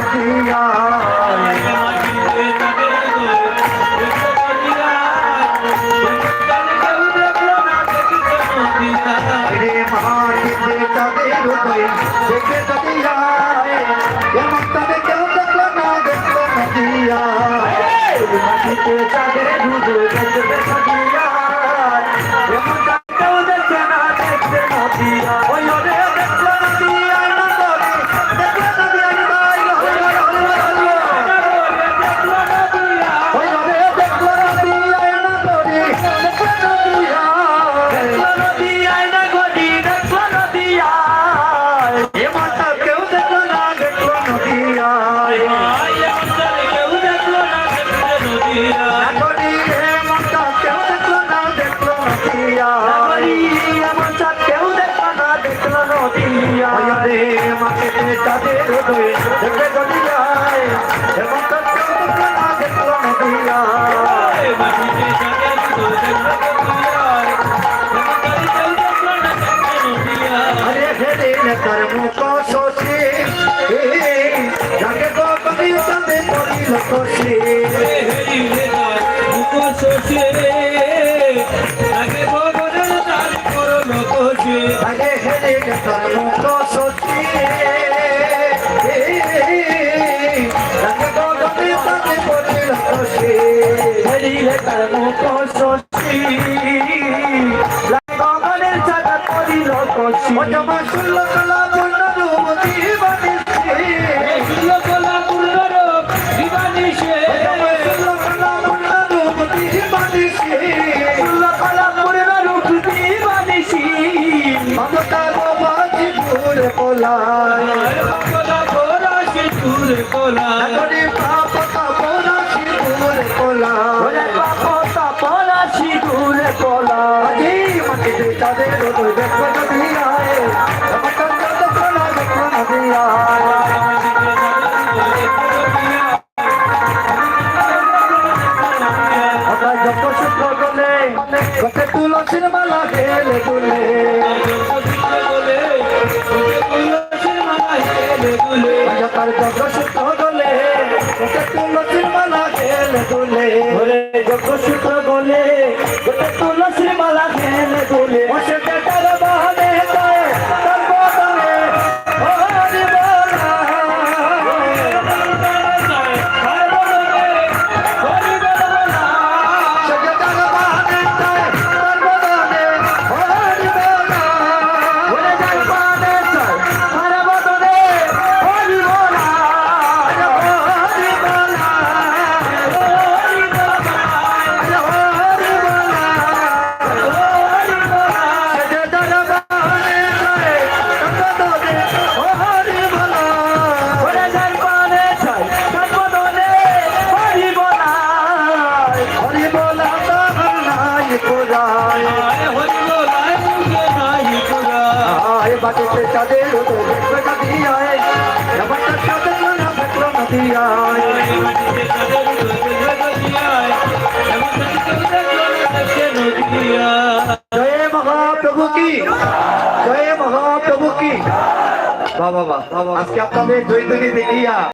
নদিয়া রে মাটিতে চাঁদের উদয় দেখে নদিয়া এমন তবে কেউ দেখলো না দেখলো নদিয়া মাটিতে চাঁদের উদয় দেখবে নদিয়া এমন তবে কেউ দেখে না দেখবে নদিয়া ওই রে দেখলো নদিয়া না করে দেখলো নদিয়া ওই রে দেখলো নদিয়া না করে দেখলো নদিয়া তুলসীর মালা গেলে তুলে তার জগসূত্র গলে তুলসীর মালা গেলে তুলে জগসূত্র গলে তুলসীর মালা গেলে তুলে তার বাহানে তার বদলে বাটিতে চাঁদের নদিয়া নদিয়া জয় মহাপ্রভু কি জয় মহাপ্রভু কি বাবা আজকে আপনাদের জয় ধ্বনি দেখিয়া